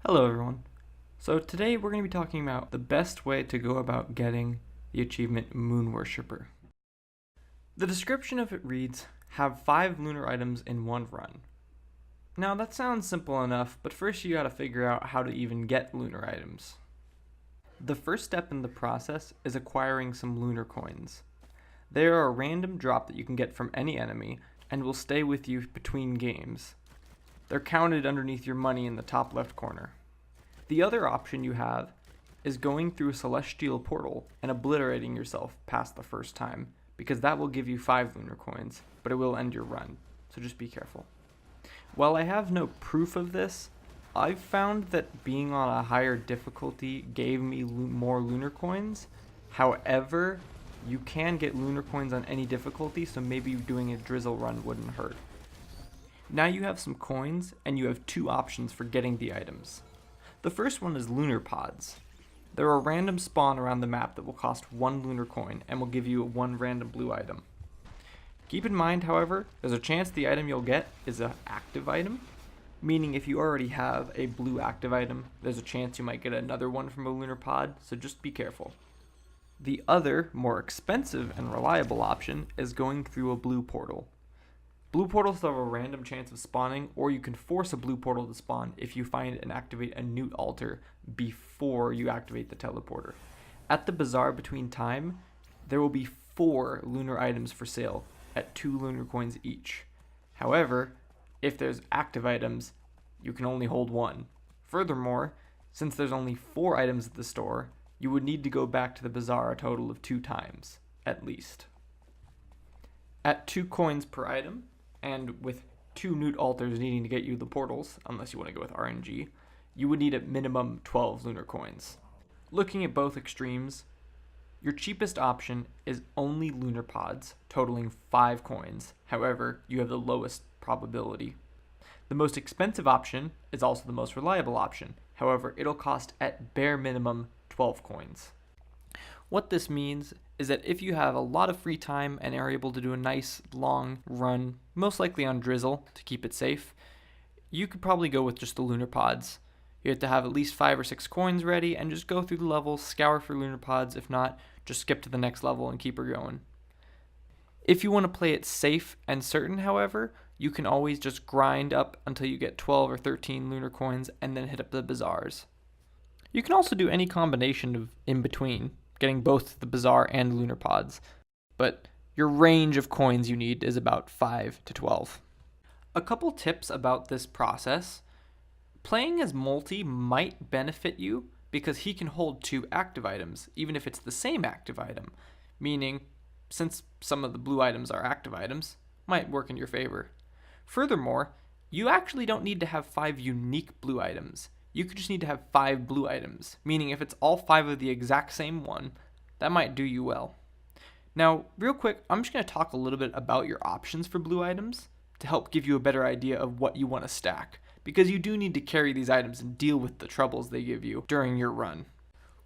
Hello everyone. So today we're going to be talking about the best way to go about getting the achievement Moon Worshipper. The description of it reads, have 5 lunar items in one run. Now that sounds simple enough, but first you gotta figure out how to even get lunar items. The first step in the process is acquiring some lunar coins. They are a random drop that you can get from any enemy and will stay with you between games. They're counted underneath your money in the top left corner. The other option you have is going through a celestial portal and obliterating yourself past the first time, because that will give you 5 lunar coins, but it will end your run, so just be careful. While I have no proof of this, I've found that being on a higher difficulty gave me more lunar coins. However, you can get lunar coins on any difficulty, so maybe doing a drizzle run wouldn't hurt. Now you have some coins, and you have 2 options for getting the items. The first one is lunar pods. They're a random spawn around the map that will cost 1 lunar coin and will give you 1 random blue item. Keep in mind, however, there's a chance the item you'll get is an active item, meaning if you already have a blue active item, there's a chance you might get another one from a lunar pod, so just be careful. The other, more expensive and reliable option is going through a blue portal. Blue portals have a random chance of spawning, or you can force a blue portal to spawn if you find and activate a newt altar before you activate the teleporter. At the bazaar between time, there will be 4 lunar items for sale at 2 lunar coins each. However, if there's active items, you can only hold 1. Furthermore, since there's only 4 items at the store, you would need to go back to the bazaar a total of 2 times, at least. At 2 coins per item, and with 2 newt altars needing to get you the portals, unless you want to go with RNG, you would need at minimum 12 lunar coins. Looking at both extremes, your cheapest option is only lunar pods, totaling 5 coins. However, you have the lowest probability. The most expensive option is also the most reliable option. However, it'll cost at bare minimum 12 coins. What this means is that if you have a lot of free time and are able to do a nice long run, most likely on drizzle to keep it safe, you could probably go with just the lunar pods. You have to have at least 5 or 6 coins ready and just go through the levels, scour for lunar pods. If not, just skip to the next level and keep her going. If you want to play it safe and certain, however, you can always just grind up until you get 12 or 13 lunar coins and then hit up the bazaars. You can also do any combination of in between, getting both the bazaar and lunar pods, but your range of coins you need is about 5 to 12. A couple tips about this process. Playing as multi might benefit you because he can hold 2 active items, even if it's the same active item, meaning since some of the blue items are active items, might work in your favor. Furthermore, you actually don't need to have 5 unique blue items. You could just need to have 5 blue items, meaning if it's all 5 of the exact same one, that might do you well. Now, real quick, I'm just going to talk a little bit about your options for blue items to help give you a better idea of what you want to stack, because you do need to carry these items and deal with the troubles they give you during your run.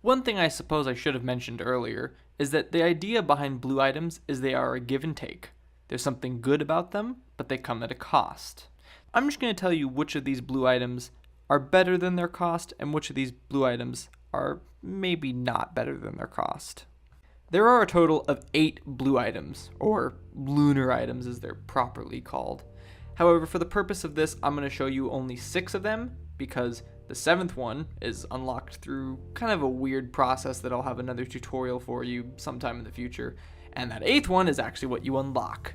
One thing I suppose I should have mentioned earlier is that the idea behind blue items is they are a give and take. There's something good about them, but they come at a cost. I'm just going to tell you which of these blue items are better than their cost and which of these blue items are maybe not better than their cost. There are a total of 8 blue items, or lunar items as they're properly called. However, for the purpose of this, I'm going to show you only 6 of them because the 7th one is unlocked through kind of a weird process that I'll have another tutorial for you sometime in the future, and that 8th one is actually what you unlock.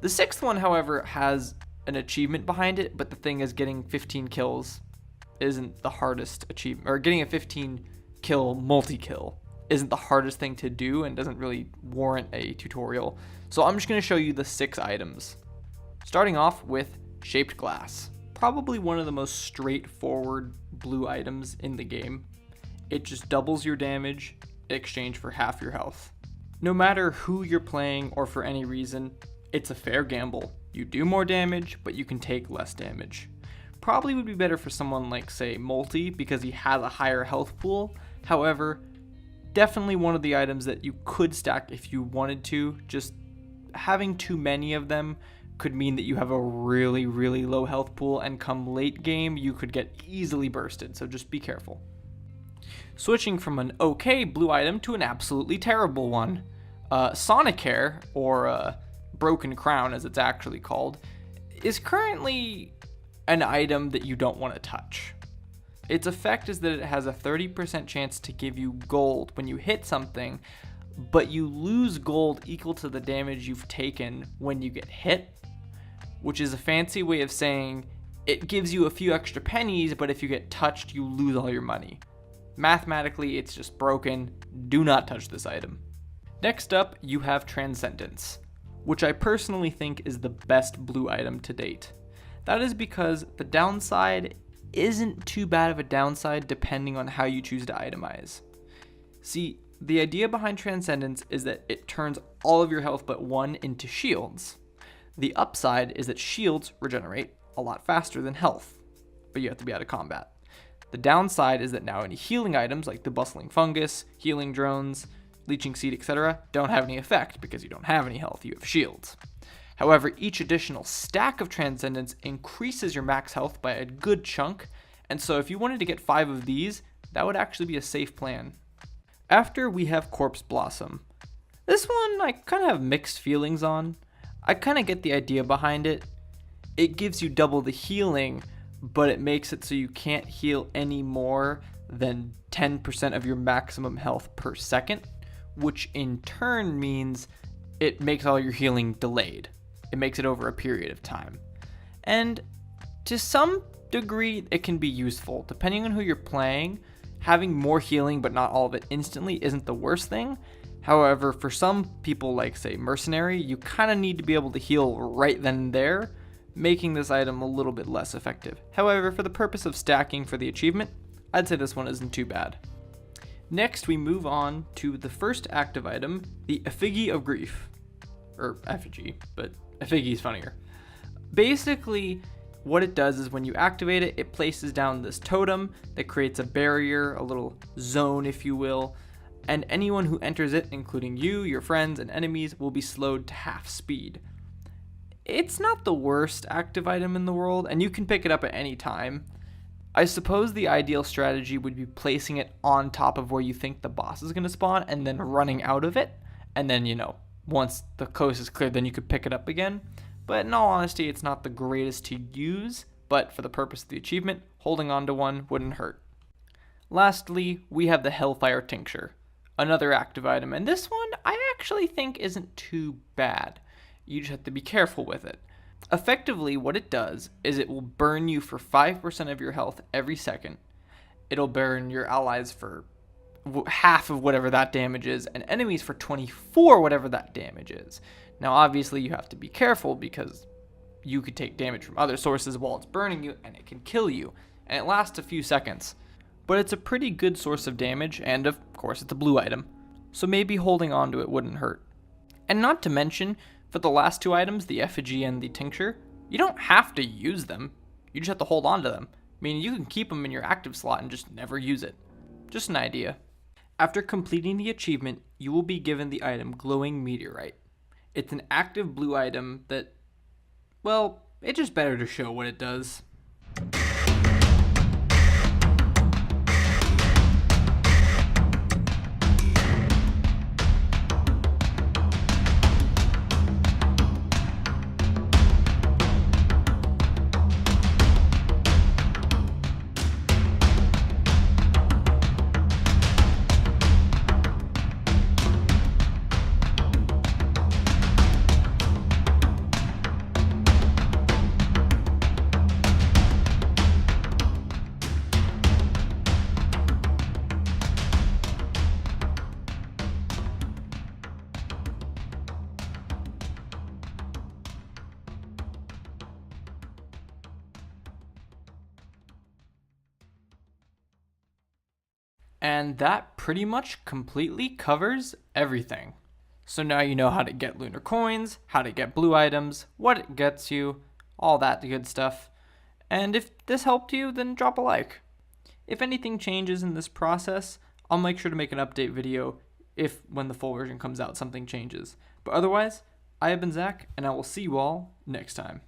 The 6th one, however, has an achievement behind it, but the thing is getting 15 kills isn't the hardest achievement, or getting a 15 kill multi-kill isn't the hardest thing to do and doesn't really warrant a tutorial. So I'm just going to show you the 6 items. Starting off with shaped glass. Probably one of the most straightforward blue items in the game. It just doubles your damage in exchange for half your health. No matter who you're playing or for any reason, it's a fair gamble. You do more damage, but you can take less damage. Probably would be better for someone like, say, Multi, because he has a higher health pool. However, definitely one of the items that you could stack if you wanted to. Just having too many of them could mean that you have a really, really low health pool, and come late game, you could get easily bursted, so just be careful. Switching from an okay blue item to an absolutely terrible one. Sonicare, or Broken Crown as it's actually called, is currently an item that you don't want to touch. Its effect is that it has a 30% chance to give you gold when you hit something, but you lose gold equal to the damage you've taken when you get hit, which is a fancy way of saying it gives you a few extra pennies, but if you get touched, you lose all your money. Mathematically, it's just broken. Do not touch this item. Next up, you have Transcendence, which I personally think is the best blue item to date. That is because the downside isn't too bad of a downside depending on how you choose to itemize. See, the idea behind Transcendence is that it turns all of your health but one into shields. The upside is that shields regenerate a lot faster than health, but you have to be out of combat. The downside is that now any healing items like the Bustling Fungus, Healing Drones, Leeching Seed, etc. don't have any effect because you don't have any health, you have shields. However, each additional stack of Transcendence increases your max health by a good chunk, and so if you wanted to get 5 of these, that would actually be a safe plan. After we have Corpse Blossom. This one I kind of have mixed feelings on. I kind of get the idea behind it. It gives you double the healing, but it makes it so you can't heal any more than 10% of your maximum health per second, which in turn means it makes all your healing delayed. It makes it over a period of time. And to some degree, it can be useful. Depending on who you're playing, having more healing but not all of it instantly isn't the worst thing. However, for some people like, say, Mercenary, you kind of need to be able to heal right then and there, making this item a little bit less effective. However, for the purpose of stacking for the achievement, I'd say this one isn't too bad. Next, we move on to the first active item, the Effigy of Grief. Or Effigy, but Effigy is funnier. Basically, what it does is when you activate it, it places down this totem that creates a barrier, a little zone, if you will, and anyone who enters it, including you, your friends, and enemies, will be slowed to half speed. It's not the worst active item in the world, and you can pick it up at any time. I suppose the ideal strategy would be placing it on top of where you think the boss is going to spawn, and then running out of it, and then, once the coast is cleared, then you could pick it up again. But in all honesty, it's not the greatest to use, but for the purpose of the achievement, holding on to one wouldn't hurt. Lastly, we have the Hellfire Tincture, another active item, and this one I actually think isn't too bad. You just have to be careful with it. Effectively, what it does is it will burn you for 5% of your health every second. It'll burn your allies for half of whatever that damage is, and enemies for 24 whatever that damage is. Now, obviously, you have to be careful because you could take damage from other sources while it's burning you, and it can kill you, and it lasts a few seconds. But it's a pretty good source of damage, and of course, it's a blue item, so maybe holding on to it wouldn't hurt. And not to mention, for the last two items, the Effigy and the Tincture, you don't have to use them. You just have to hold on to them. I mean, you can keep them in your active slot and just never use it. Just an idea. After completing the achievement, you will be given the item Glowing Meteorite. It's an active blue item that, well, it's just better to show what it does. And that pretty much completely covers everything. So now you know how to get lunar coins, how to get blue items, what it gets you, all that good stuff. And if this helped you, then drop a like. If anything changes in this process, I'll make sure to make an update video if when the full version comes out something changes. But otherwise, I have been Zach, and I will see you all next time.